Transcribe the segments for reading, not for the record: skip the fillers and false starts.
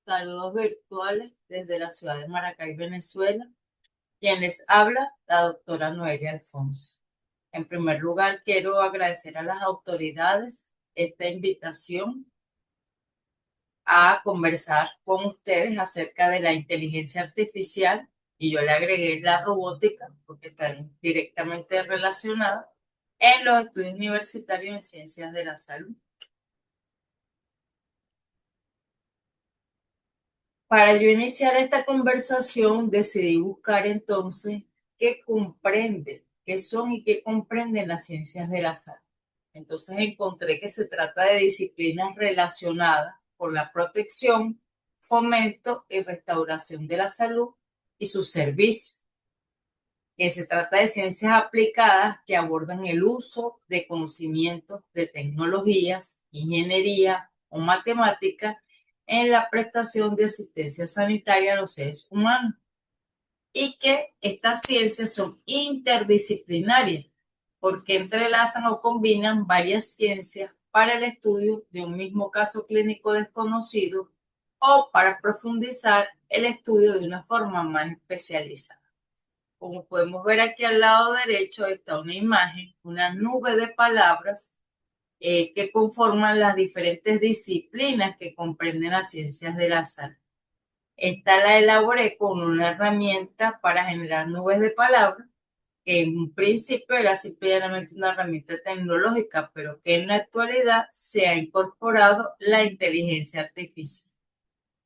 Saludos virtuales desde la ciudad de Maracay, Venezuela. Quien les habla, la doctora Noelia Alfonso. En primer lugar, quiero agradecer a las autoridades esta invitación a conversar con ustedes acerca de la inteligencia artificial y yo le agregué la robótica porque están directamente relacionadas en los estudios universitarios en ciencias de la salud. Para yo iniciar esta conversación, decidí buscar entonces qué comprende, qué son y qué comprenden las ciencias de la salud. Entonces encontré que se trata de disciplinas relacionadas con la protección, fomento y restauración de la salud y sus servicios. Que se trata de ciencias aplicadas que abordan el uso de conocimientos de tecnologías, ingeniería o matemática en la prestación de asistencia sanitaria a los seres humanos y que estas ciencias son interdisciplinarias porque entrelazan o combinan varias ciencias para el estudio de un mismo caso clínico desconocido o para profundizar el estudio de una forma más especializada. Como podemos ver aquí al lado derecho está una imagen, una nube de palabras que conforman las diferentes disciplinas que comprenden las ciencias de la salud. Esta la elaboré con una herramienta para generar nubes de palabras, que en un principio era simplemente una herramienta tecnológica, pero que en la actualidad se ha incorporado la inteligencia artificial.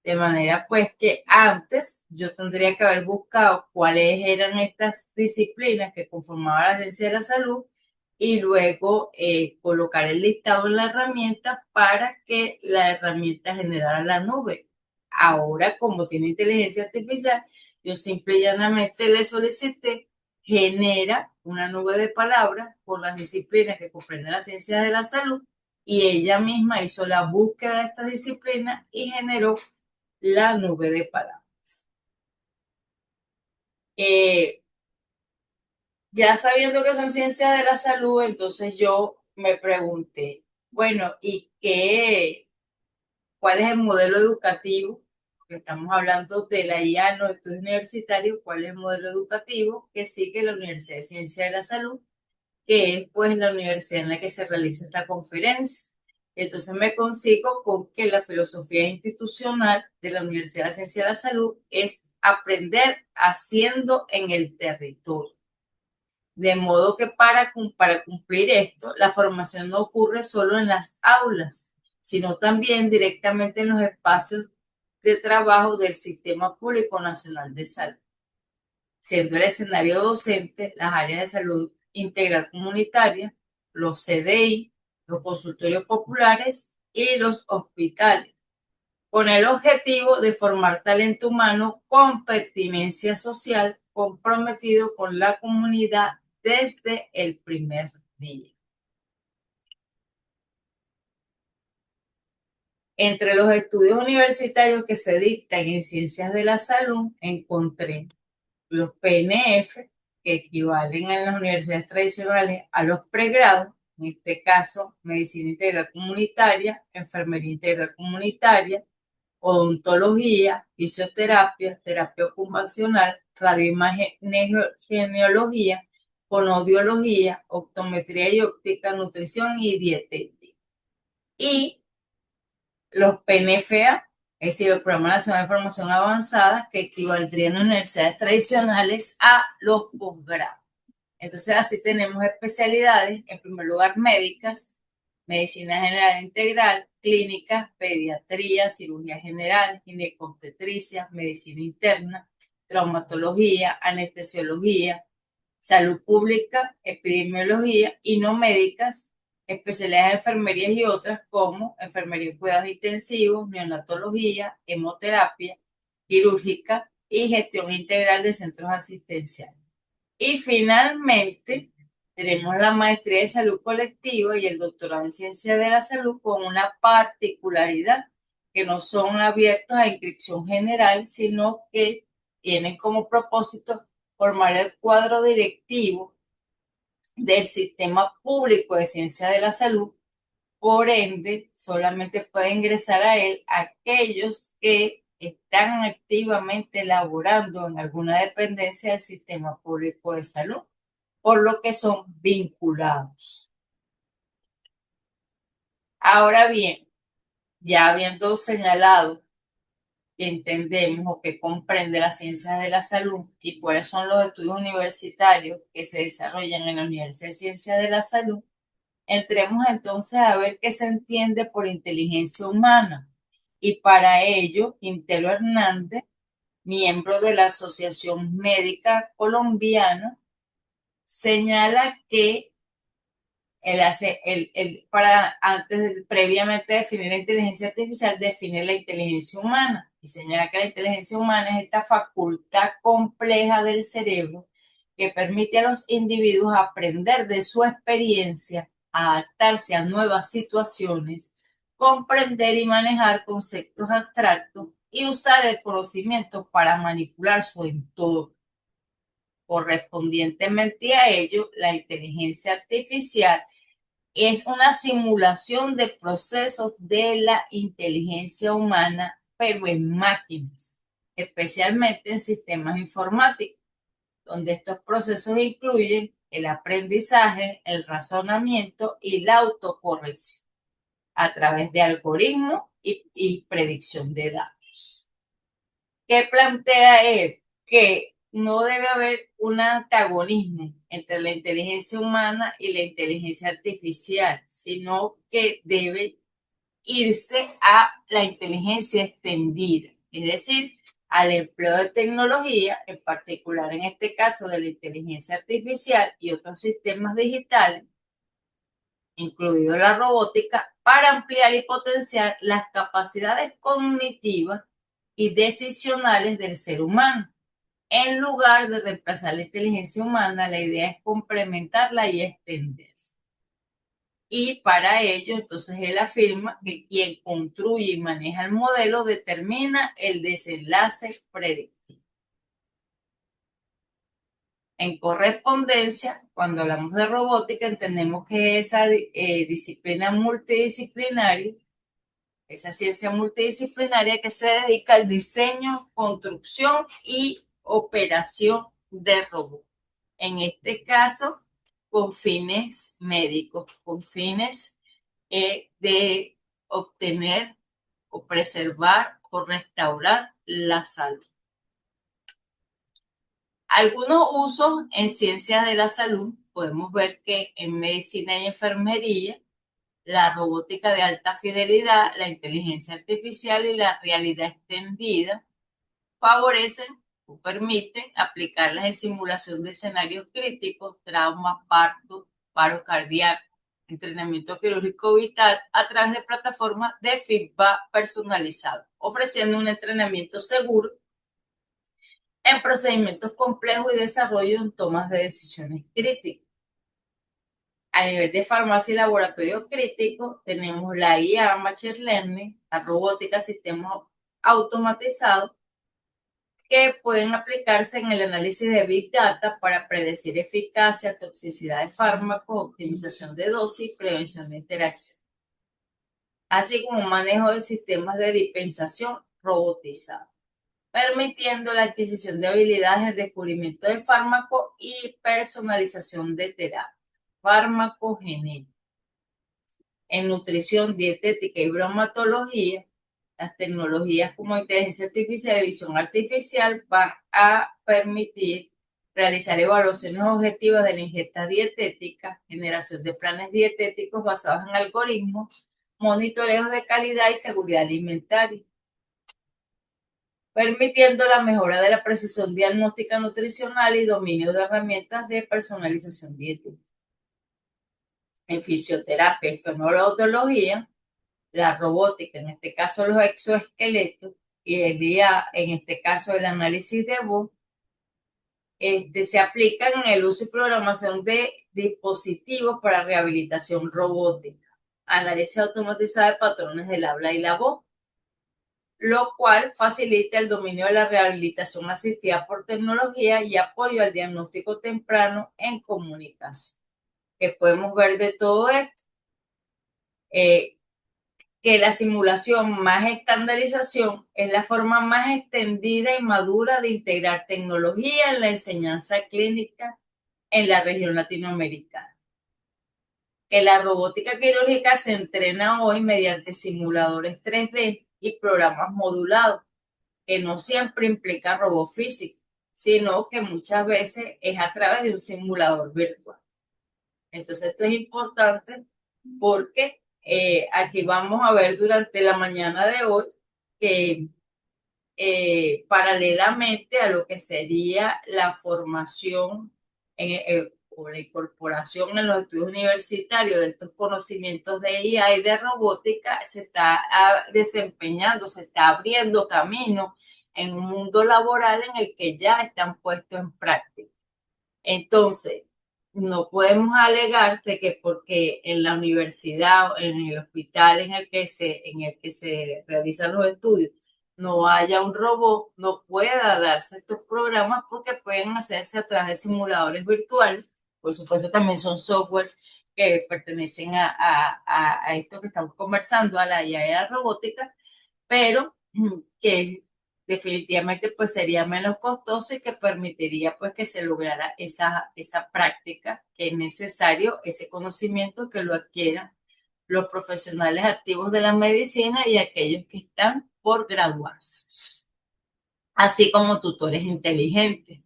De manera pues que antes yo tendría que haber buscado cuáles eran estas disciplinas que conformaban la ciencia de la salud y luego colocar el listado en la herramienta para que la herramienta generara la nube. Ahora, como tiene inteligencia artificial, yo simple y llanamente le solicité genera una nube de palabras con las disciplinas que comprenden la ciencia de la salud y ella misma hizo la búsqueda de estas disciplinas y generó la nube de palabras. Eh, ya sabiendo que son ciencias de la salud, entonces yo me pregunté, bueno, ¿y cuál es el modelo educativo? Porque estamos hablando de la IA en los estudios universitarios, ¿cuál es el modelo educativo que sigue la Universidad de Ciencias de la Salud? Que es pues la universidad en la que se realiza esta conferencia. Entonces me consigo con que la filosofía institucional de la Universidad de Ciencia de la Salud es aprender haciendo en el territorio. De modo que para cumplir esto, la formación no ocurre solo en las aulas, sino también directamente en los espacios de trabajo del Sistema Público Nacional de Salud, siendo el escenario docente las áreas de salud integral comunitaria, los CDI, los consultorios populares y los hospitales, con el objetivo de formar talento humano con pertinencia social comprometido con la comunidad desde el primer día. Entre los estudios universitarios que se dictan en ciencias de la salud, encontré los PNF, que equivalen en las universidades tradicionales a los pregrados, en este caso, medicina integral comunitaria, enfermería integral comunitaria, odontología, fisioterapia, terapia ocupacional, radioimagenología, fonoaudiología, optometría y óptica, nutrición y dietética. Y los PNFA, es decir, el Programa Nacional de Formación Avanzada, que equivaldrían a universidades tradicionales a los posgrados. Entonces, así tenemos especialidades, en primer lugar, médicas, medicina general integral, clínicas, pediatría, cirugía general, ginecobstetricia, medicina interna, traumatología, anestesiología, salud pública, epidemiología y no médicas, especialidades de enfermería y otras como enfermería y cuidados intensivos, neonatología, hemoterapia, quirúrgica y gestión integral de centros asistenciales. Y finalmente, tenemos la maestría de salud colectiva y el doctorado en ciencia de la salud con una particularidad, que no son abiertos a inscripción general, sino que tienen como propósito formar el cuadro directivo del sistema público de ciencia de la salud. Por ende, solamente puede ingresar a él aquellos que están activamente laborando en alguna dependencia del sistema público de salud, por lo que son vinculados. Ahora bien, ya habiendo señalado que entendemos o que comprende las ciencias de la salud y cuáles son los estudios universitarios que se desarrollan en la Universidad de Ciencias de la Salud, entremos entonces a ver qué se entiende por inteligencia humana. Y para ello, Quintero Hernández, miembro de la Asociación Médica Colombiana, señala que para previamente definir la inteligencia artificial, define la inteligencia humana y señala que la inteligencia humana es esta facultad compleja del cerebro que permite a los individuos aprender de su experiencia, adaptarse a nuevas situaciones, comprender y manejar conceptos abstractos y usar el conocimiento para manipular su entorno. Correspondientemente a ello, la inteligencia artificial es una simulación de procesos de la inteligencia humana, pero en máquinas, especialmente en sistemas informáticos, donde estos procesos incluyen el aprendizaje, el razonamiento y la autocorrección a través de algoritmos y predicción de datos. ¿Qué plantea él? Que no debe haber un antagonismo entre la inteligencia humana y la inteligencia artificial, sino que debe irse a la inteligencia extendida, es decir, al empleo de tecnología, en particular en este caso de la inteligencia artificial y otros sistemas digitales, incluido la robótica, para ampliar y potenciar las capacidades cognitivas y decisionales del ser humano. En lugar de reemplazar la inteligencia humana, la idea es complementarla y extenderla. Y para ello, entonces él afirma que quien construye y maneja el modelo determina el desenlace predictivo. En correspondencia, cuando hablamos de robótica, entendemos que esa disciplina multidisciplinaria, esa ciencia multidisciplinaria que se dedica al diseño, construcción y operación de robots. En este caso, con fines médicos, con fines de obtener o preservar o restaurar la salud. Algunos usos en ciencias de la salud, podemos ver que en medicina y enfermería, la robótica de alta fidelidad, la inteligencia artificial y la realidad extendida favorecen o permiten aplicarlas en simulación de escenarios críticos, traumas, parto, paro cardíaco, entrenamiento quirúrgico vital a través de plataformas de feedback personalizado, ofreciendo un entrenamiento seguro en procedimientos complejos y desarrollo en tomas de decisiones críticas. A nivel de farmacia y laboratorio crítico, tenemos la IA, Machine Learning, la robótica, sistemas automatizados que pueden aplicarse en el análisis de Big Data para predecir eficacia, toxicidad de fármacos, optimización de dosis, prevención de interacción, así como manejo de sistemas de dispensación robotizados, permitiendo la adquisición de habilidades en descubrimiento de fármacos y personalización de terapia, farmacogenética. En nutrición, dietética y bromatología, las tecnologías como inteligencia artificial y visión artificial van a permitir realizar evaluaciones objetivas de la ingesta dietética, generación de planes dietéticos basados en algoritmos, monitoreos de calidad y seguridad alimentaria, permitiendo la mejora de la precisión diagnóstica nutricional y dominio de herramientas de personalización dietética. En fisioterapia y fenomenología, la robótica, en este caso los exoesqueletos, y el IA, en este caso el análisis de voz, se aplican en el uso y programación de dispositivos para rehabilitación robótica, análisis automatizado de patrones del habla y la voz, lo cual facilita el dominio de la rehabilitación asistida por tecnología y apoyo al diagnóstico temprano en comunicación. ¿Qué podemos ver de todo esto? que la simulación más estandarización es la forma más extendida y madura de integrar tecnología en la enseñanza clínica en la región latinoamericana. Que la robótica quirúrgica se entrena hoy mediante simuladores 3D y programas modulados, que no siempre implica robot físico, sino que muchas veces es a través de un simulador virtual. Entonces esto es importante porque aquí vamos a ver durante la mañana de hoy que paralelamente a lo que sería la formación o la incorporación en los estudios universitarios de estos conocimientos de IA y de robótica, se está desempeñando, se está abriendo camino en un mundo laboral en el que ya están puestos en práctica. Entonces, no podemos alegar de que porque en la universidad, en el hospital en el que se realizan los estudios, no haya un robot, no pueda darse estos programas porque pueden hacerse a través de simuladores virtuales. Por supuesto, también son software que pertenecen a esto que estamos conversando, a la IA y a la robótica, pero que definitivamente pues sería menos costoso y que permitiría pues que se lograra esa práctica que es necesario, ese conocimiento que lo adquieran los profesionales activos de la medicina y aquellos que están por graduarse, así como tutores inteligentes,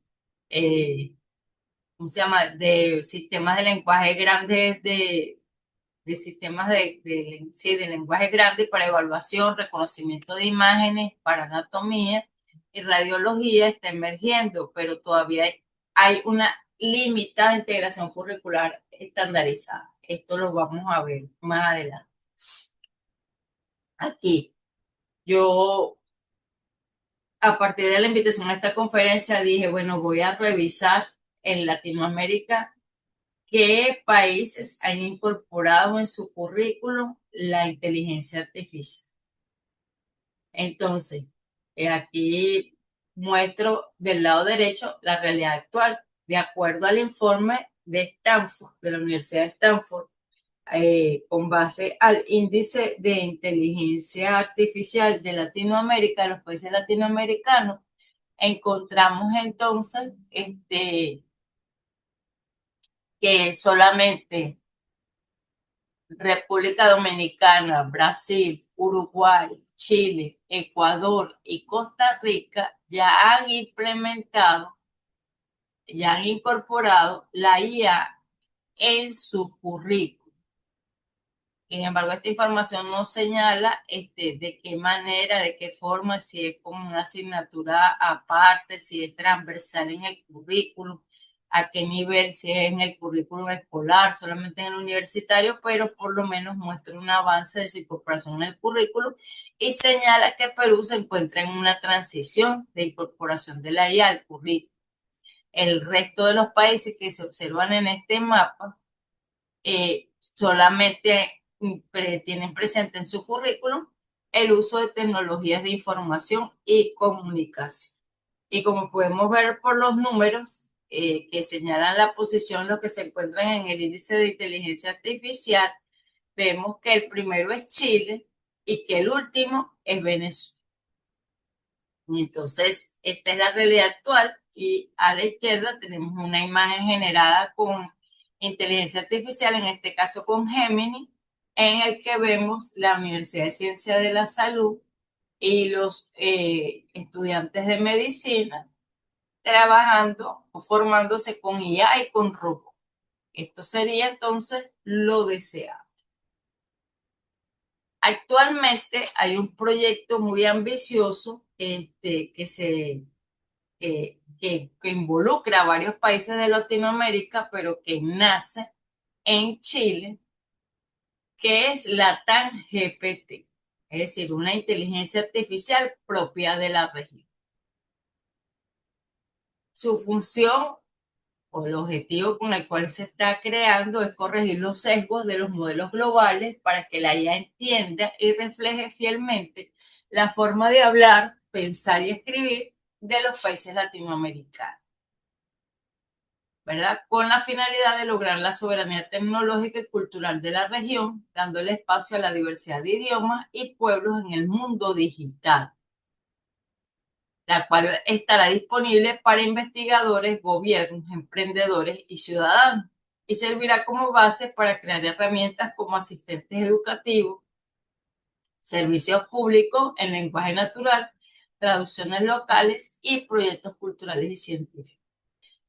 ¿cómo se llama? De sistemas de lenguaje grandes de sistemas sí, de lenguaje grande para evaluación, reconocimiento de imágenes, para anatomía y radiología está emergiendo, pero todavía hay una limitada integración curricular estandarizada. Esto lo vamos a ver más adelante. Aquí, yo, a partir de la invitación a esta conferencia, dije, bueno, voy a revisar en Latinoamérica qué países han incorporado en su currículum la inteligencia artificial. Entonces, aquí muestro del lado derecho la realidad actual. De acuerdo al informe de Stanford, de la Universidad de Stanford, con base al índice de inteligencia artificial de Latinoamérica, de los países latinoamericanos, encontramos entonces que solamente República Dominicana, Brasil, Uruguay, Chile, Ecuador y Costa Rica ya han incorporado la IA en su currículum. Sin embargo, esta información no señala de qué manera, de qué forma, si es como una asignatura aparte, si es transversal en el currículum, a qué nivel, si es en el currículum escolar, solamente en el universitario, pero por lo menos muestra un avance de su incorporación en el currículum y señala que Perú se encuentra en una transición de incorporación de la IA al currículum. El resto de los países que se observan en este mapa solamente tienen presente en su currículum el uso de tecnologías de información y comunicación. Y como podemos ver por los números que señalan la posición, los que se encuentran en el índice de inteligencia artificial, vemos que el primero es Chile y que el último es Venezuela. Y entonces, esta es la realidad actual y a la izquierda tenemos una imagen generada con inteligencia artificial, en este caso con Gemini, en el que vemos la Universidad de Ciencias de la Salud y los estudiantes de medicina trabajando o formándose con IA y con robot. Esto sería entonces lo deseado. Actualmente hay un proyecto muy ambicioso que involucra a varios países de Latinoamérica, pero que nace en Chile, que es la TAN GPT, es decir, una inteligencia artificial propia de la región. Su función o el objetivo con el cual se está creando es corregir los sesgos de los modelos globales para que la IA entienda y refleje fielmente la forma de hablar, pensar y escribir de los países latinoamericanos. ¿verdad? Con la finalidad de lograr la soberanía tecnológica y cultural de la región, dándole espacio a la diversidad de idiomas y pueblos en el mundo digital, la cual estará disponible para investigadores, gobiernos, emprendedores y ciudadanos, y servirá como base para crear herramientas como asistentes educativos, servicios públicos en lenguaje natural, traducciones locales y proyectos culturales y científicos.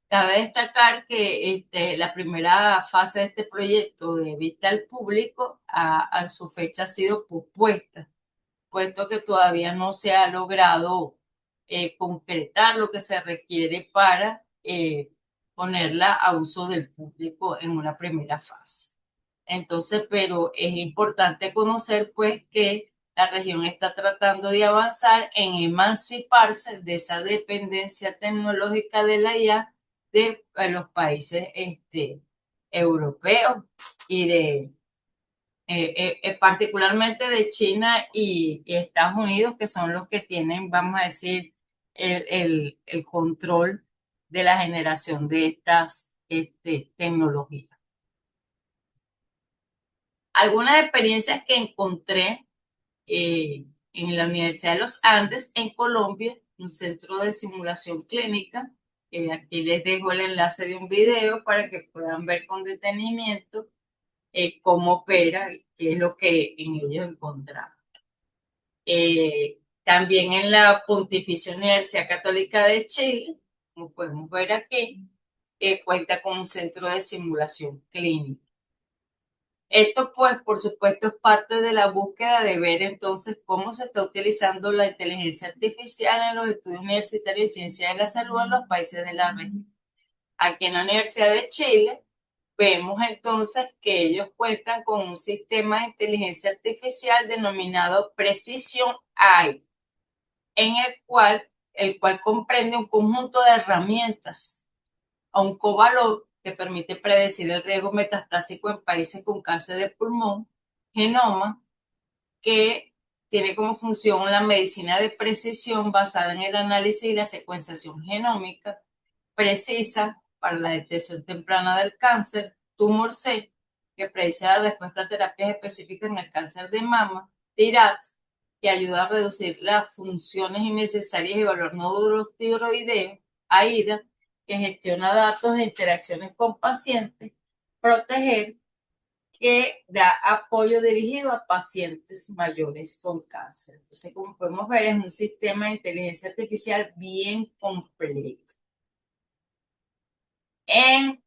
Cabe destacar que la primera fase de este proyecto de vista al público a su fecha ha sido pospuesta, puesto que todavía no se ha logrado concretar lo que se requiere para ponerla a uso del público en una primera fase. Entonces, pero es importante conocer pues que la región está tratando de avanzar en emanciparse de esa dependencia tecnológica de la IA de los países europeos y de particularmente de China y Estados Unidos, que son los que tienen, vamos a decir, el control de la generación de estas tecnologías. Algunas experiencias que encontré en la Universidad de los Andes, en Colombia, un centro de simulación clínica. Aquí les dejo el enlace de un video para que puedan ver con detenimiento cómo opera, qué es lo que en ellos encontraron. También en la Pontificia Universidad Católica de Chile, como podemos ver aquí, cuenta con un centro de simulación clínica. Esto, pues, por supuesto, es parte de la búsqueda de ver entonces cómo se está utilizando la inteligencia artificial en los estudios universitarios y ciencia de la salud en los países de la región. Aquí en la Universidad de Chile vemos entonces que ellos cuentan con un sistema de inteligencia artificial denominado Precision AI, en el cual comprende un conjunto de herramientas a un covalor que permite predecir el riesgo metastásico en países con cáncer de pulmón, genoma, que tiene como función la medicina de precisión basada en el análisis y la secuenciación genómica precisa para la detección temprana del cáncer, tumor C, que predice la respuesta a terapias específicas en el cáncer de mama, TIRAT, que ayuda a reducir las funciones innecesarias y evaluar nódulos tiroideos, AIDA, que gestiona datos e interacciones con pacientes, proteger, que da apoyo dirigido a pacientes mayores con cáncer. Entonces, como podemos ver, es un sistema de inteligencia artificial bien completo. En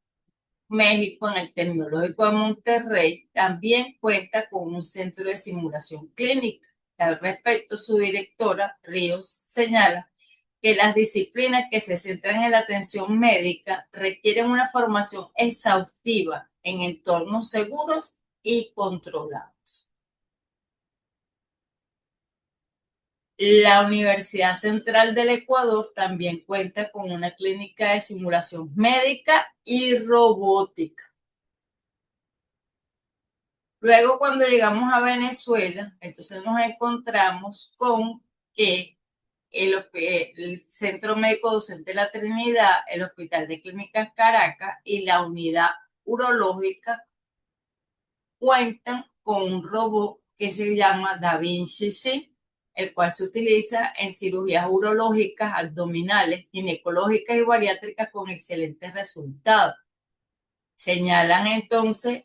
México, en el Tecnológico de Monterrey, también cuenta con un centro de simulación clínica. Al respecto, su directora, Ríos, señala que las disciplinas que se centran en la atención médica requieren una formación exhaustiva en entornos seguros y controlados. La Universidad Central del Ecuador también cuenta con una clínica de simulación médica y robótica. Luego, cuando llegamos a Venezuela, entonces nos encontramos con que el Centro Médico Docente de la Trinidad, el Hospital de Clínicas Caracas y la Unidad Urológica cuentan con un robot que se llama Da Vinci C, el cual se utiliza en cirugías urológicas, abdominales, ginecológicas y bariátricas con excelentes resultados. Señalan entonces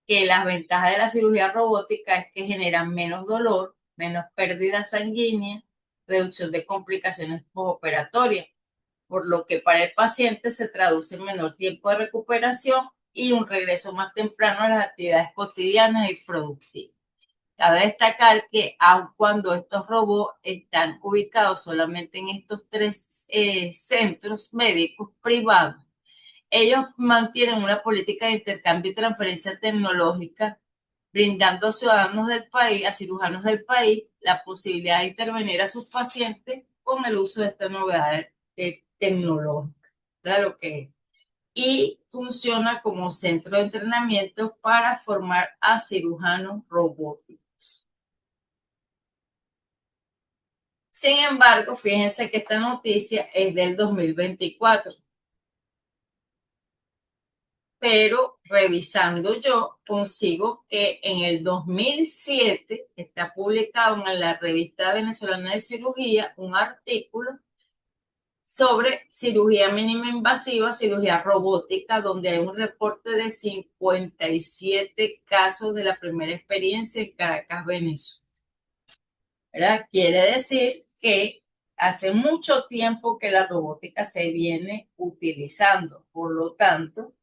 que las ventajas de la cirugía robótica es que generan menos dolor, menos pérdida sanguínea, reducción de complicaciones postoperatorias, por lo que para el paciente se traduce en menor tiempo de recuperación y un regreso más temprano a las actividades cotidianas y productivas. Cabe destacar que aun cuando estos robots están ubicados solamente en estos tres centros médicos privados, ellos mantienen una política de intercambio y transferencia tecnológica, brindando a ciudadanos del país, a cirujanos del país, la posibilidad de intervenir a sus pacientes con el uso de estas novedades tecnológicas, ¿verdad? Lo que es. Y funciona como centro de entrenamiento para formar a cirujanos robóticos. Sin embargo, fíjense que esta noticia es del 2024. pero revisando yo consigo que en el 2007 está publicado en la Revista Venezolana de Cirugía un artículo sobre cirugía mínima invasiva, cirugía robótica, donde hay un reporte de 57 casos de la primera experiencia en Caracas, Venezuela. ¿Verdad? Quiere decir que hace mucho tiempo que la robótica se viene utilizando, por lo tanto,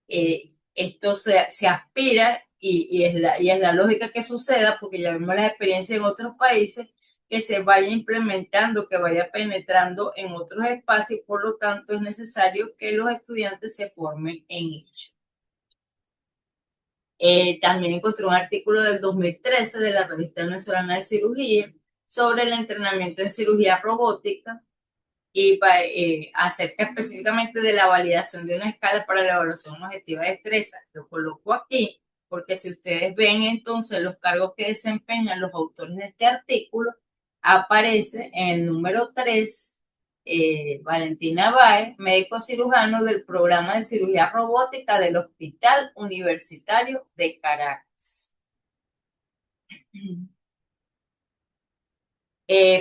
esto se aspira y es la lógica que suceda, porque ya vemos la experiencia en otros países, que se vaya implementando, que vaya penetrando en otros espacios, por lo tanto es necesario que los estudiantes se formen en ello. También encontré un artículo del 2013 de la Revista Venezolana de Cirugía sobre el entrenamiento en cirugía robótica y acerca específicamente de la validación de una escala para la evaluación objetiva de destreza. Lo coloco aquí porque si ustedes ven entonces los cargos que desempeñan los autores de este artículo, aparece en el número 3, Valentina Báez, médico cirujano del programa de cirugía robótica del Hospital Universitario de Caracas.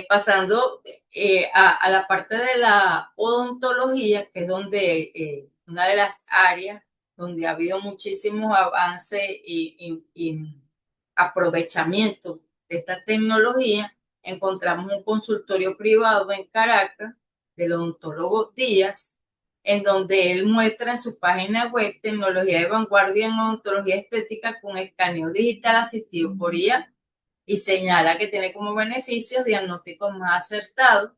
Pasando a la parte de la odontología, que es donde una de las áreas donde ha habido muchísimos avances y aprovechamiento de esta tecnología, encontramos un consultorio privado en Caracas del odontólogo Díaz, en donde él muestra en su página web tecnología de vanguardia en odontología estética con escaneo digital asistido por IA y señala que tiene como beneficios diagnósticos más acertados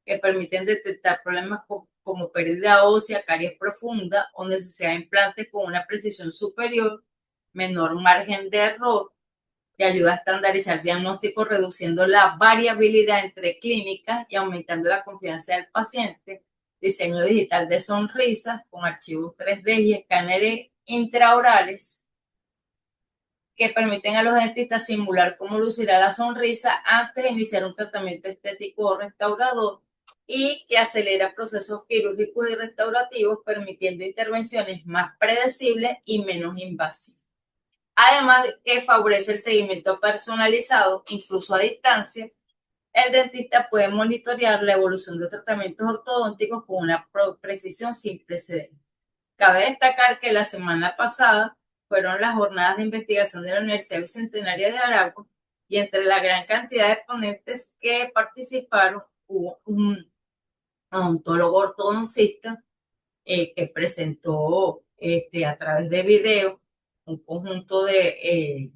que permiten detectar problemas como pérdida ósea, caries profunda o necesidad de implantes con una precisión superior, menor margen de error, que ayuda a estandarizar diagnósticos, reduciendo la variabilidad entre clínicas y aumentando la confianza del paciente. Diseño digital de sonrisas con archivos 3D y escáneres intraorales que permiten a los dentistas simular cómo lucirá la sonrisa antes de iniciar un tratamiento estético o restaurador y que acelera procesos quirúrgicos y restaurativos, permitiendo intervenciones más predecibles y menos invasivas. Además de que favorece el seguimiento personalizado, incluso a distancia. El dentista puede monitorear la evolución de tratamientos ortodónticos con una precisión sin precedentes. Cabe destacar que la semana pasada fueron las jornadas de investigación de la Universidad Bicentenaria de Aragua y entre la gran cantidad de ponentes que participaron hubo un odontólogo ortodoncista que presentó a través de video un conjunto de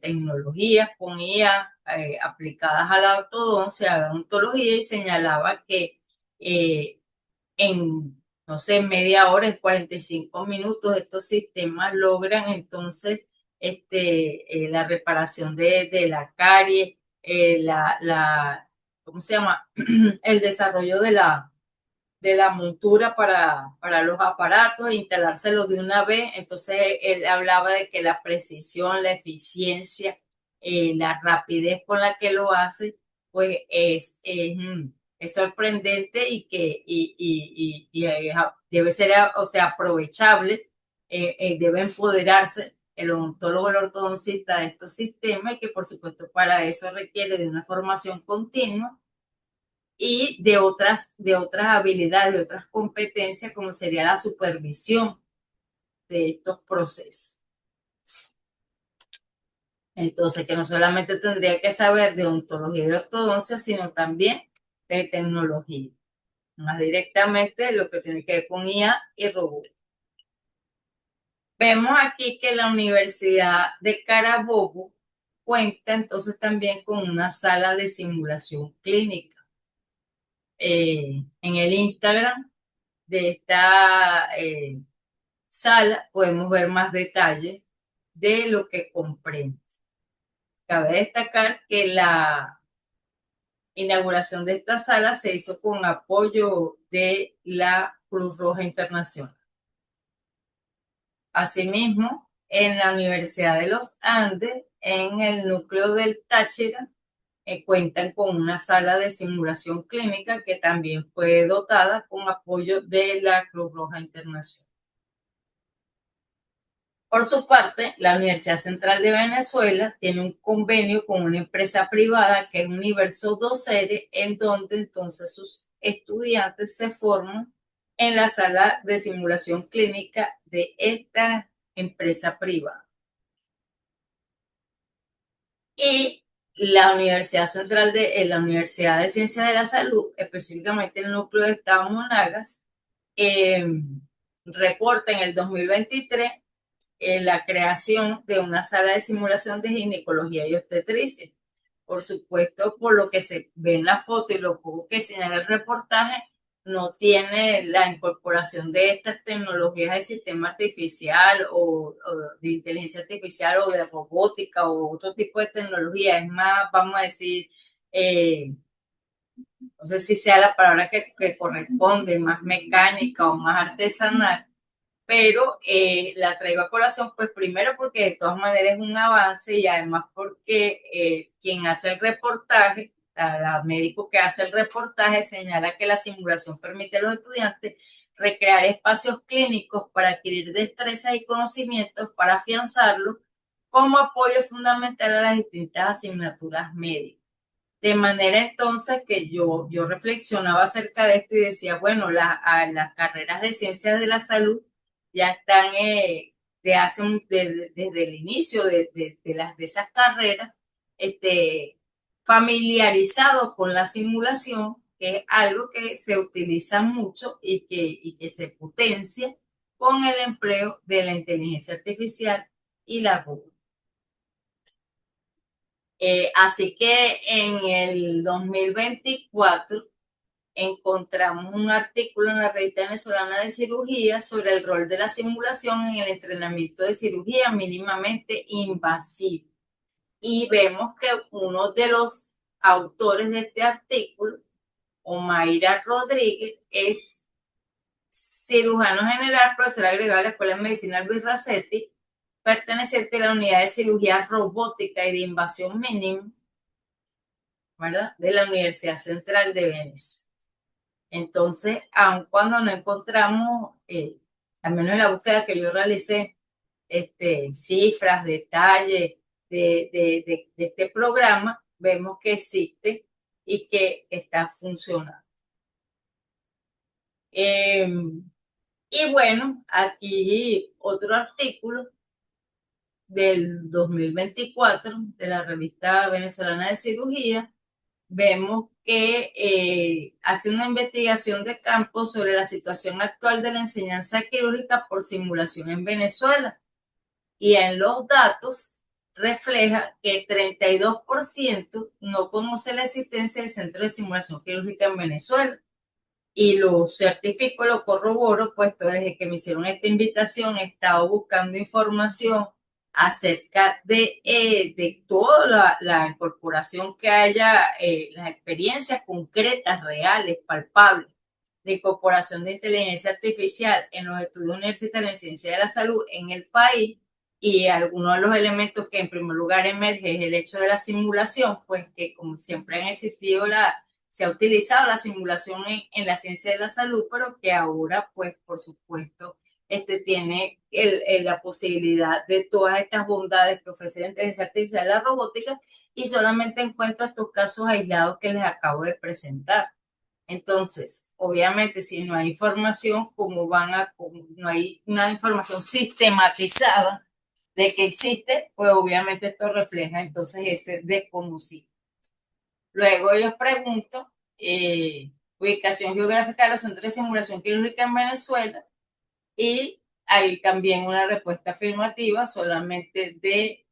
tecnologías con IA aplicadas a la ortodoncia, a la odontología y señalaba que en, no sé, media hora, en 45 minutos, estos sistemas logran entonces la reparación de la carie, ¿cómo se llama? El desarrollo de la montura para los aparatos e instalárselos de una vez. Entonces él hablaba de que la precisión, la eficiencia, la rapidez con la que lo hace, pues es sorprendente y que debe ser, o sea, aprovechable, debe empoderarse el odontólogo, el ortodoncista de estos sistemas y que por supuesto para eso requiere de una formación continua y de otras habilidades, de otras competencias, como sería la supervisión de estos procesos. Entonces, que no solamente tendría que saber de odontología y de ortodoncia, sino también de tecnología, más directamente lo que tiene que ver con IA y robot. Vemos aquí que la Universidad de Carabobo cuenta entonces también con una sala de simulación clínica. En el Instagram de esta sala podemos ver más detalles de lo que comprende. Cabe destacar que la inauguración de esta sala se hizo con apoyo de la Cruz Roja Internacional. Asimismo, en la Universidad de los Andes, en el núcleo del Táchira, cuentan con una sala de simulación clínica que también fue dotada con apoyo de la Cruz Roja Internacional. Por su parte, la Universidad Central de Venezuela tiene un convenio con una empresa privada que es Universo Docere, en donde entonces sus estudiantes se forman en la sala de simulación clínica de esta empresa privada. Y la Universidad de Ciencias de la Salud, específicamente el núcleo de Estado Monagas, eh, reporta en el 2023 la creación de una sala de simulación de ginecología y obstetricia. Por supuesto, por lo que se ve en la foto y lo poco que señala el reportaje, no tiene la incorporación de estas tecnologías de sistema artificial de inteligencia artificial o de robótica o otro tipo de tecnología. Es más, vamos a decir, no sé si sea la palabra que corresponde, más mecánica o más artesanal, pero la traigo a colación, pues primero porque de todas maneras es un avance y además porque quien hace el reportaje, la médico que hace el reportaje, señala que la simulación permite a los estudiantes recrear espacios clínicos para adquirir destrezas y conocimientos para afianzarlos como apoyo fundamental a las distintas asignaturas médicas. De manera entonces que yo reflexionaba acerca de esto y decía, bueno, las carreras de ciencias de la salud ya están desde el inicio de esas carreras familiarizados con la simulación, que es algo que se utiliza mucho y que se potencia con el empleo de la inteligencia artificial y la robótica. Así que en el 2024 encontramos un artículo en la revista venezolana de cirugía sobre el rol de la simulación en el entrenamiento de cirugía mínimamente invasiva. Y vemos que uno de los autores de este artículo, Omaira Rodríguez, es cirujano general, profesor agregado de la Escuela de Medicina Luis Racetti, perteneciente a la unidad de cirugía robótica y de invasión mínima, ¿verdad?, de la Universidad Central de Venezuela. Entonces, aun cuando no encontramos, al menos en la búsqueda que yo realicé, cifras, detalles de este programa, vemos que existe y que está funcionando. Y bueno, aquí otro artículo del 2024 de la revista venezolana de cirugía, vemos que hace una investigación de campo sobre la situación actual de la enseñanza quirúrgica por simulación en Venezuela. Y en los datos refleja que 32% no conoce la existencia del centro de simulación quirúrgica en Venezuela. Y lo certifico, lo corroboro, puesto desde que me hicieron esta invitación he estado buscando información acerca de toda la incorporación que haya, las experiencias concretas, reales, palpables, de incorporación de inteligencia artificial en los estudios universitarios en ciencia de la salud en el país. Y algunos de los elementos que en primer lugar emerge es el hecho de la simulación, pues que como siempre han existido se ha utilizado la simulación en la ciencia de la salud, pero que ahora, pues, por supuesto, tiene la posibilidad de todas estas bondades que ofrece la inteligencia artificial y la robótica, y solamente encuentro estos casos aislados que les acabo de presentar. Entonces, obviamente, si no hay información, no hay una información sistematizada de que existe, pues obviamente esto refleja entonces ese desconocido. Luego ellos preguntan ubicación geográfica de los centros de simulación quirúrgica en Venezuela y hay también una respuesta afirmativa solamente de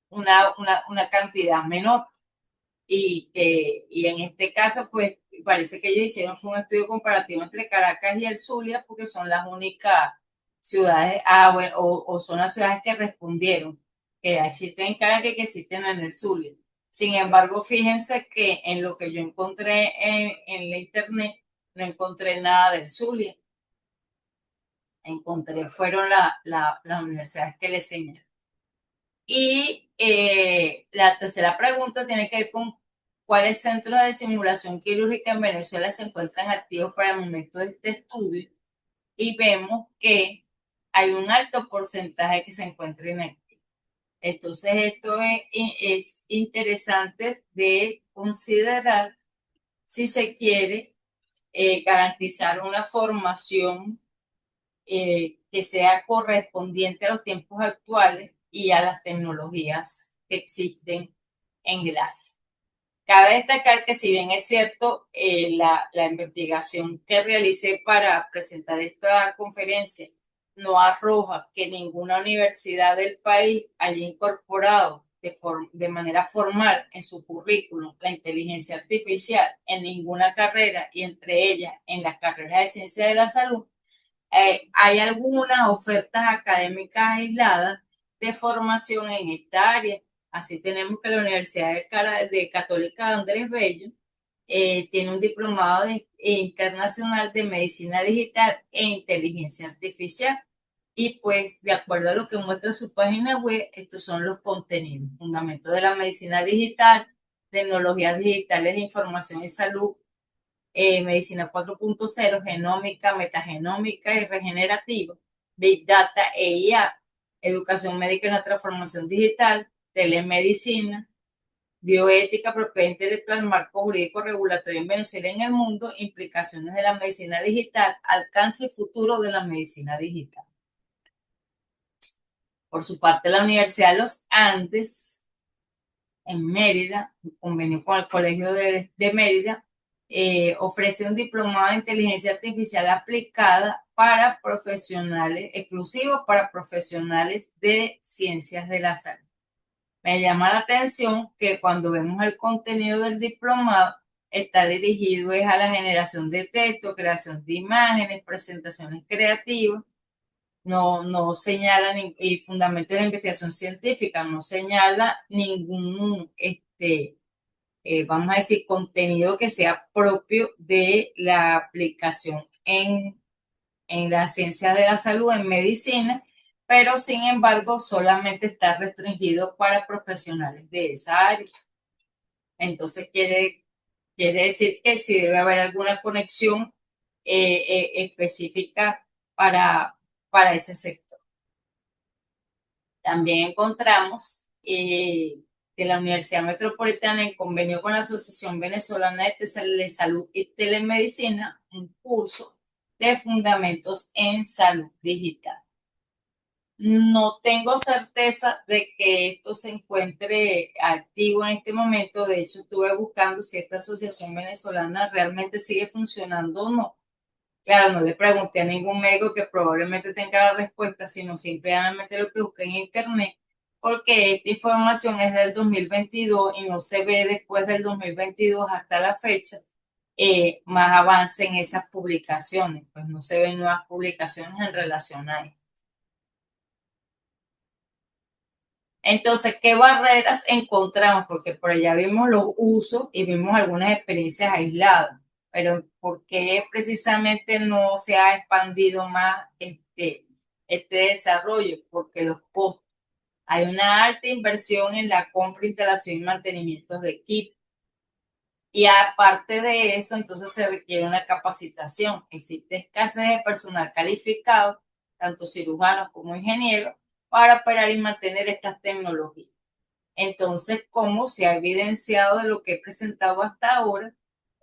una cantidad menor. Y en este caso, pues parece que ellos hicieron fue un estudio comparativo entre Caracas y el Zulia porque son las únicas ciudades, bueno, o son las ciudades que respondieron, que existen en Caracas y que existen en el Zulia. Sin embargo, fíjense que en lo que yo encontré en la internet, no encontré nada del Zulia. Fueron las universidades que les señalé. Y la tercera pregunta tiene que ver con cuáles centros de simulación quirúrgica en Venezuela se encuentran activos para el momento de este estudio. Y vemos que hay un alto porcentaje que se encuentra inactivo. Entonces, esto es interesante de considerar si se quiere garantizar una formación que sea correspondiente a los tiempos actuales y a las tecnologías que existen en el área. Cabe destacar que si bien es cierto, la investigación que realicé para presentar esta conferencia no arroja que ninguna universidad del país haya incorporado de manera formal en su currículum la inteligencia artificial en ninguna carrera y entre ellas en las carreras de ciencia de la salud, hay algunas ofertas académicas aisladas de formación en esta área. Así tenemos que la Universidad de Católica de Andrés Bello tiene un diplomado internacional de medicina digital e inteligencia artificial. Y pues, de acuerdo a lo que muestra su página web, estos son los contenidos: fundamentos de la medicina digital, tecnologías digitales de información y salud, medicina 4.0, genómica, metagenómica y regenerativa, Big Data e IA, educación médica en la transformación digital, telemedicina, bioética, propiedad intelectual, marco jurídico regulatorio en Venezuela y en el mundo, implicaciones de la medicina digital, alcance y futuro de la medicina digital. Por su parte, la Universidad de los Andes, en Mérida, en convenio con el Colegio de Mérida, ofrece un diplomado de inteligencia artificial aplicada para profesionales, exclusivo para profesionales de ciencias de la salud. Me llama la atención que cuando vemos el contenido del diplomado, está dirigido a la generación de texto, creación de imágenes, presentaciones creativas. No señala, y fundamento de la investigación científica, no señala ningún, vamos a decir, contenido que sea propio de la aplicación en las ciencias de la salud, en medicina, pero sin embargo solamente está restringido para profesionales de esa área. Entonces quiere decir que sí debe haber alguna conexión específica para ese sector. También encontramos que la Universidad Metropolitana, en convenio con la Asociación Venezolana de Salud y Telemedicina, un curso de fundamentos en salud digital. No tengo certeza de que esto se encuentre activo en este momento. De hecho, estuve buscando si esta asociación venezolana realmente sigue funcionando o no. Claro, no le pregunté a ningún médico que probablemente tenga la respuesta, sino simplemente lo que busqué en internet, porque esta información es del 2022 y no se ve después del 2022 hasta la fecha más avance en esas publicaciones, pues no se ven nuevas publicaciones en relación a esto. Entonces, ¿qué barreras encontramos? Porque por allá vimos los usos y vimos algunas experiencias aisladas, pero ¿por qué precisamente no se ha expandido más este desarrollo? Porque los costos. Hay una alta inversión en la compra, instalación y mantenimiento de equipos. Y aparte de eso, entonces se requiere una capacitación. Existe escasez de personal calificado, tanto cirujanos como ingenieros, para operar y mantener estas tecnologías. Entonces, como se ha evidenciado de lo que he presentado hasta ahora,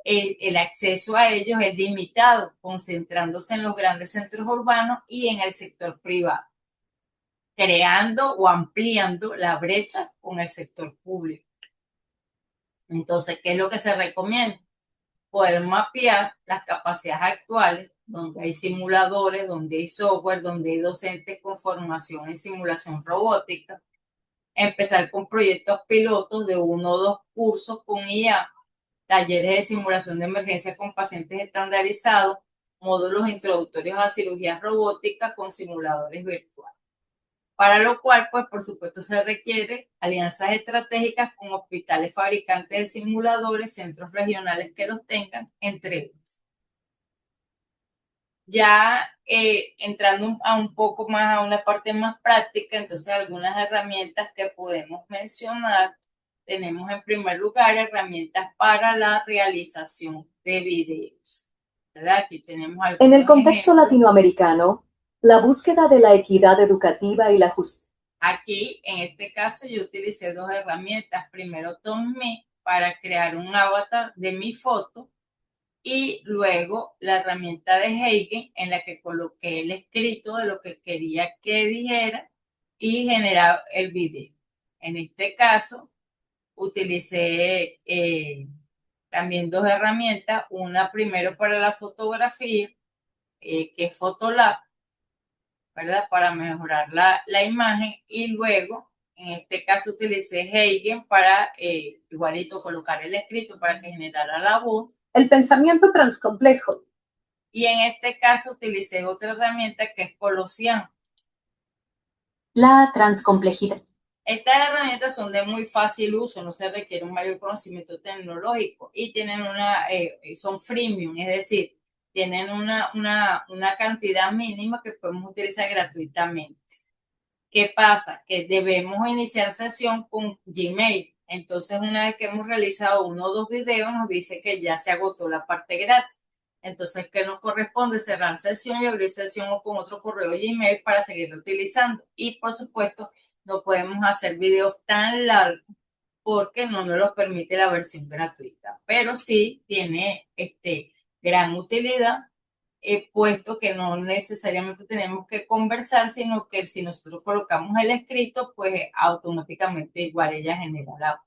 el acceso a ellos es limitado, concentrándose en los grandes centros urbanos y en el sector privado, creando o ampliando la brecha con el sector público. Entonces, ¿qué es lo que se recomienda? Poder mapear las capacidades actuales, donde hay simuladores, donde hay software, donde hay docentes con formación en simulación robótica, empezar con proyectos pilotos de 1 o 2 cursos con IA, talleres de simulación de emergencia con pacientes estandarizados, módulos introductorios a cirugías robóticas con simuladores virtuales. Para lo cual, pues por supuesto, se requiere alianzas estratégicas con hospitales fabricantes de simuladores, centros regionales que los tengan, entre otros. Ya entrando a un poco más a una parte más práctica, entonces algunas herramientas que podemos mencionar. Tenemos en primer lugar herramientas para la realización de videos, ¿verdad? Aquí tenemos En el algunos contexto ejemplos. latinoamericano, La búsqueda de la equidad educativa y la justicia. Aquí, en este caso, yo utilicé dos herramientas. Primero tomé para crear un avatar de mi foto y luego la herramienta de Heigen en la que coloqué el escrito de lo que quería que dijera y generar el video. En este caso, utilicé también dos herramientas, una primero para la fotografía, que es Photolab, ¿verdad? Para mejorar la imagen y luego, en este caso, utilicé Heigen para igualito colocar el escrito para que generara la voz. El pensamiento transcomplejo. Y en este caso utilicé otra herramienta que es Colosian. La transcomplejidad. Estas herramientas son de muy fácil uso, no se requiere un mayor conocimiento tecnológico y tienen son freemium, es decir, tienen una cantidad mínima que podemos utilizar gratuitamente. ¿Qué pasa? Que debemos iniciar sesión con Gmail. Entonces, una vez que hemos realizado uno o dos videos, nos dice que ya se agotó la parte gratis. Entonces, ¿qué nos corresponde? Cerrar sesión y abrir sesión o con otro correo Gmail para seguirlo utilizando. Y, por supuesto, no podemos hacer videos tan largos porque no nos lo permite la versión gratuita. Pero sí tiene gran utilidad, puesto que no necesariamente tenemos que conversar, sino que si nosotros colocamos el escrito, pues automáticamente igual ella genera la voz.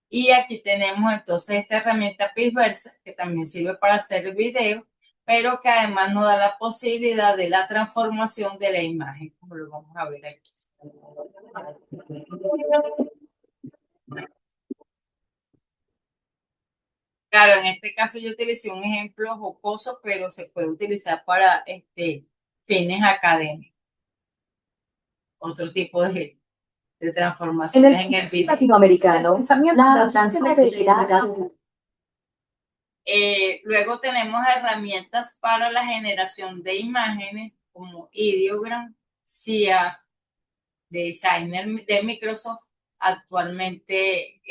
Y aquí tenemos entonces esta herramienta Pixversa, que también sirve para hacer video, pero que además nos da la posibilidad de la transformación de la imagen, como lo vamos a ver aquí. Claro, en este caso yo utilicé un ejemplo jocoso, pero se puede utilizar para fines académicos, otro tipo de En el transformaciones en el contexto video. latinoamerano, la transcomplejidad. Luego tenemos herramientas para la generación de imágenes como Ideogram, SIA, Designer de Microsoft. Actualmente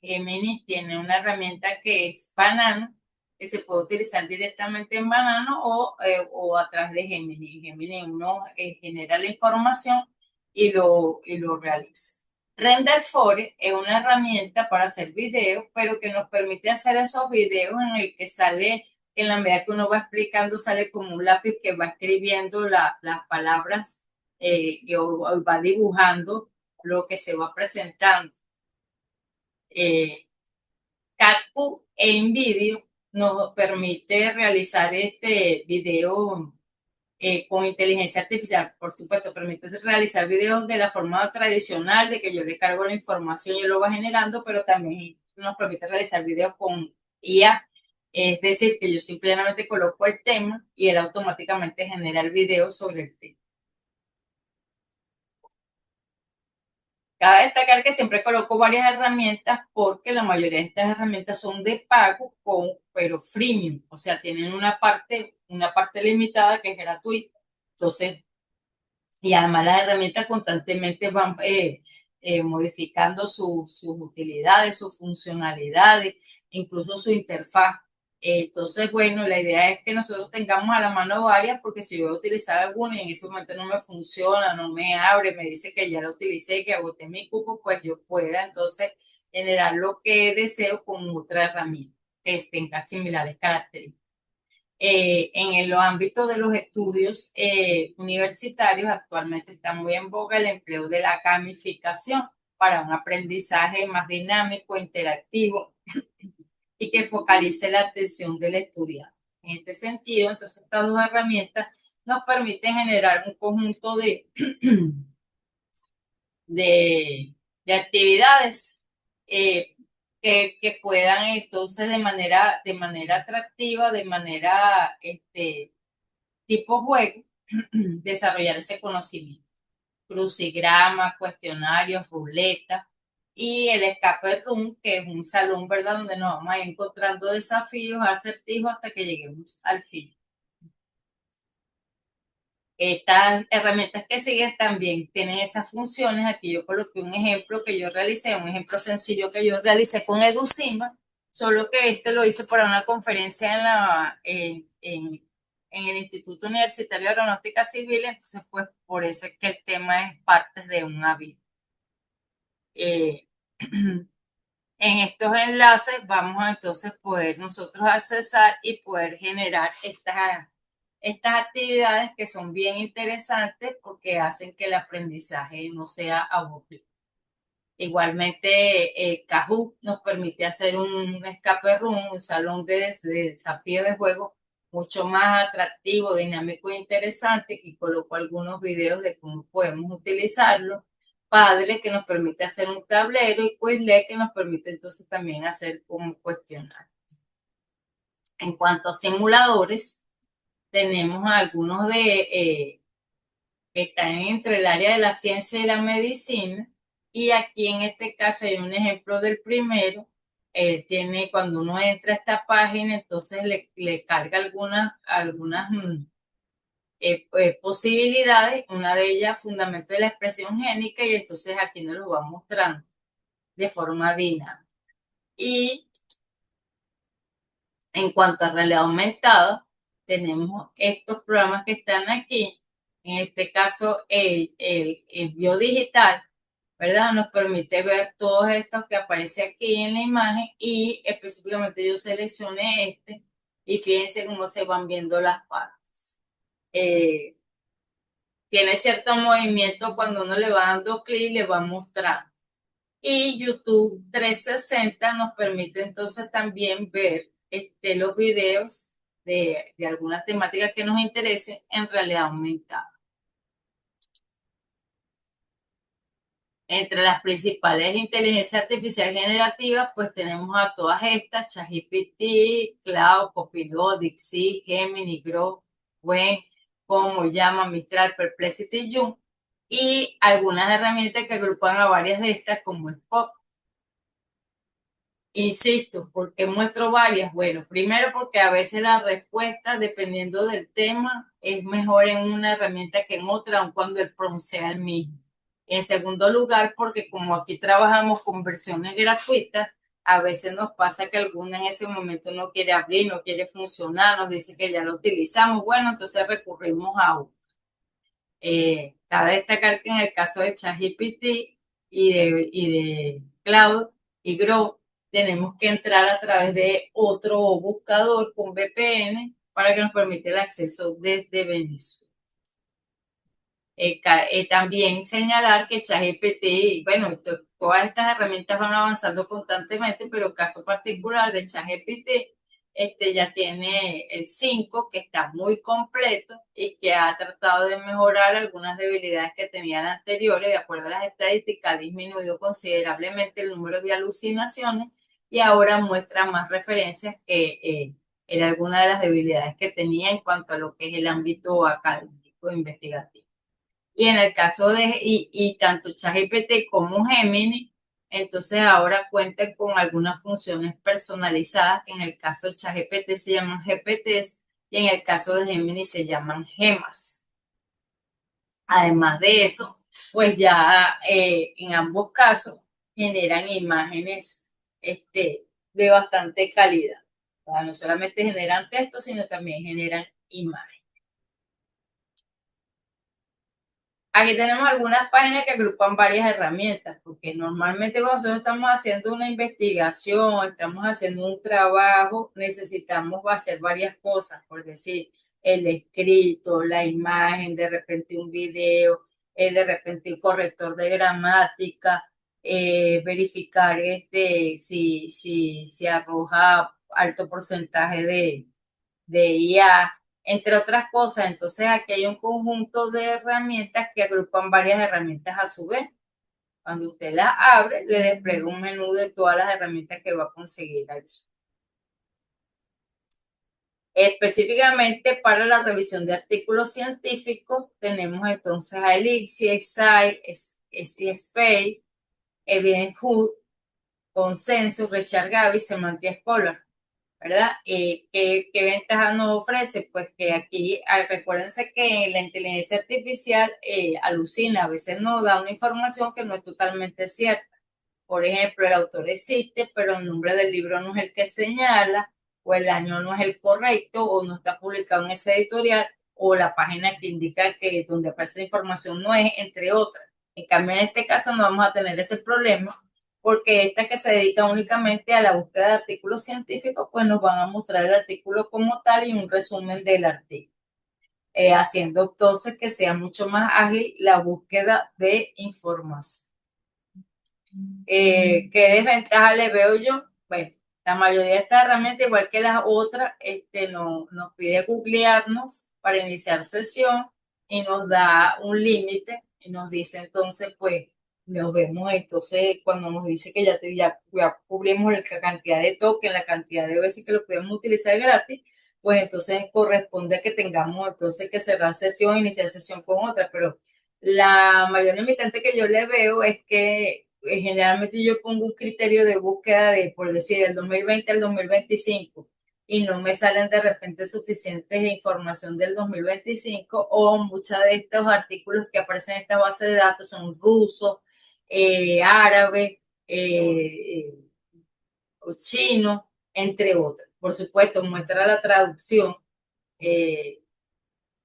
Gemini tiene una herramienta que es Banano, que se puede utilizar directamente en Banano o a través de Gemini. Gemini uno genera la información y lo realiza. Renderforge es una herramienta para hacer videos, pero que nos permite hacer esos videos en el que sale, en la medida que uno va explicando, sale como un lápiz que va escribiendo las palabras y va dibujando lo que se va presentando. CatQ e InVideo nos permite realizar este video con inteligencia artificial. Por supuesto, permite realizar videos de la forma tradicional, de que yo le cargo la información y él lo va generando, pero también nos permite realizar videos con IA. Es decir, que yo simplemente coloco el tema y él automáticamente genera el video sobre el tema. Cabe destacar que siempre coloco varias herramientas porque la mayoría de estas herramientas son de pago, pero freemium, o sea, tienen una parte limitada que es gratuita. Entonces, y además las herramientas constantemente van modificando sus utilidades, sus funcionalidades, incluso su interfaz. Entonces, bueno, la idea es que nosotros tengamos a la mano varias, porque si yo voy a utilizar alguna y en ese momento no me funciona, no me abre, me dice que ya la utilicé, que agoté mi cupo, pues yo pueda entonces generar lo que deseo con otra herramienta que tenga similares características. En los ámbitos de los estudios universitarios actualmente está muy en boga el empleo de la gamificación para un aprendizaje más dinámico, interactivo y que focalice la atención del estudiante. En este sentido, entonces estas dos herramientas nos permiten generar un conjunto de actividades que puedan entonces de manera atractiva, de manera tipo juego, desarrollar ese conocimiento. Crucigramas, cuestionarios, ruletas y el escape room, que es un salón, ¿verdad? Donde nos vamos a ir encontrando desafíos, acertijos hasta que lleguemos al fin. Estas herramientas que siguen también tienen esas funciones. Aquí yo coloqué un ejemplo que yo realicé, un ejemplo sencillo que yo realicé con EduSimba, solo que lo hice para una conferencia en el Instituto Universitario de Aeronáutica Civil, entonces pues por eso es que el tema es partes de un avión. En estos enlaces vamos a entonces poder nosotros accesar y poder generar estas actividades que son bien interesantes porque hacen que el aprendizaje no sea aburrido. Igualmente, Kahoot nos permite hacer un escape room, un salón de desafío de juego mucho más atractivo, dinámico e interesante, y coloco algunos videos de cómo podemos utilizarlo. Padre, que nos permite hacer un tablero, y Quizlet, que nos permite entonces también hacer un cuestionario. En cuanto a simuladores, tenemos algunos que están entre el área de la ciencia y la medicina. Y aquí en este caso hay un ejemplo del primero. Él tiene, cuando uno entra a esta página, entonces le carga algunas posibilidades. Una de ellas, fundamento de la expresión génica, y entonces aquí nos lo va mostrando de forma dinámica. Y en cuanto a realidad aumentada, tenemos estos programas que están aquí. En este caso, el biodigital, ¿verdad? Nos permite ver todos estos que aparece aquí en la imagen, y específicamente yo seleccioné este, y fíjense cómo se van viendo las partes. Tiene cierto movimiento cuando uno le va dando clic, le va mostrando. Y YouTube 360 nos permite entonces también ver los videos de algunas temáticas que nos interesen en realidad aumentada. Entre las principales inteligencias artificiales generativas, pues tenemos a todas estas: ChatGPT, Cloud, Copilot, DeepSeek, Gemini, Grok, Wen, como llama, Mistral, Perplexity, Joom, y algunas herramientas que agrupan a varias de estas, como Spock. Insisto, ¿por qué muestro varias? Bueno, primero porque a veces la respuesta, dependiendo del tema, es mejor en una herramienta que en otra, aun cuando el prompt sea el mismo. En segundo lugar, porque como aquí trabajamos con versiones gratuitas, a veces nos pasa que alguna en ese momento no quiere abrir, no quiere funcionar, nos dice que ya lo utilizamos. Bueno, entonces recurrimos a otra. Cabe destacar que en el caso de ChatGPT y de Cloud y Grow, tenemos que entrar a través de otro buscador con VPN para que nos permita el acceso desde Venezuela. También señalar que ChatGPT, bueno, todas estas herramientas van avanzando constantemente, pero el caso particular de ChatGPT, ya tiene el 5, que está muy completo y que ha tratado de mejorar algunas debilidades que tenían anteriores. De acuerdo a las estadísticas, ha disminuido considerablemente el número de alucinaciones, y ahora muestra más referencias que en algunas de las debilidades que tenía en cuanto a lo que es el ámbito académico e investigativo. Y en el caso y tanto ChatGPT como Gemini, entonces ahora cuentan con algunas funciones personalizadas, que en el caso de ChatGPT se llaman GPTs y en el caso de Gemini se llaman gemas. Además de eso, pues ya en ambos casos generan imágenes de bastante calidad. O sea, no solamente generan texto, sino también generan imágenes. Aquí tenemos algunas páginas que agrupan varias herramientas, porque normalmente cuando nosotros estamos haciendo una investigación, estamos haciendo un trabajo, necesitamos hacer varias cosas, por decir, el escrito, la imagen, de repente un video, de repente un corrector de gramática, verificar si arroja alto porcentaje de IA, entre otras cosas. Entonces aquí hay un conjunto de herramientas que agrupan varias herramientas a su vez. Cuando usted las abre, le despliega un menú de todas las herramientas que va a conseguir allí. Específicamente para la revisión de artículos científicos, tenemos entonces a Elixir, Excite, Space, Evidenhood, Consensus, ResearchGate y Semantic Scholar. ¿Verdad? ¿Qué ventaja nos ofrece? Pues que aquí, recuérdense que la inteligencia artificial alucina, a veces nos da una información que no es totalmente cierta. Por ejemplo, el autor existe, pero el nombre del libro no es el que señala, o el año no es el correcto, o no está publicado en ese editorial, o la página que indica que donde aparece la información no es, entre otras. En cambio, en este caso no vamos a tener ese problema, porque esta que se dedica únicamente a la búsqueda de artículos científicos, pues nos van a mostrar el artículo como tal y un resumen del artículo, haciendo entonces que sea mucho más ágil la búsqueda de información. ¿Qué desventaja le veo yo? Bueno, la mayoría de estas herramientas, igual que las otras, nos pide googlearnos para iniciar sesión y nos da un límite y nos dice entonces, pues, nos vemos entonces cuando nos dice que ya cubrimos la cantidad de tokens, la cantidad de veces que lo podemos utilizar gratis, pues entonces corresponde que tengamos entonces que cerrar sesión, iniciar sesión con otra, pero la mayor limitante que yo le veo es que generalmente yo pongo un criterio de búsqueda de, por decir, el 2020 al 2025 y no me salen de repente suficientes información del 2025 o muchos de estos artículos que aparecen en esta base de datos son rusos, árabes o chinos, entre otros. Por supuesto, muestra la traducción. Eh,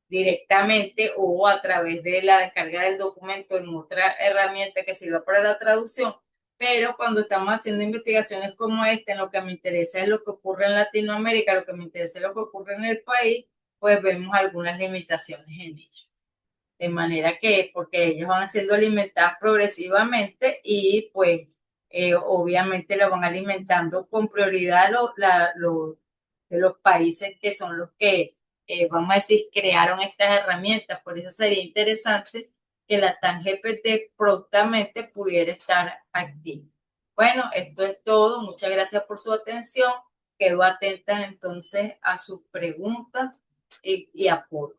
directamente o a través de la descarga del documento en otra herramienta que sirva para la traducción, pero cuando estamos haciendo investigaciones como esta, en lo que me interesa es lo que ocurre en Latinoamérica, lo que me interesa es lo que ocurre en el país, pues vemos algunas limitaciones en ello. De manera que, porque ellos van siendo alimentadas progresivamente y pues obviamente lo van alimentando con prioridad de los países que son los que, vamos a decir, crearon estas herramientas. Por eso sería interesante que la TAN GPT prontamente pudiera estar activa. Bueno, esto es todo. Muchas gracias por su atención. Quedo atenta entonces a sus preguntas y apoyo.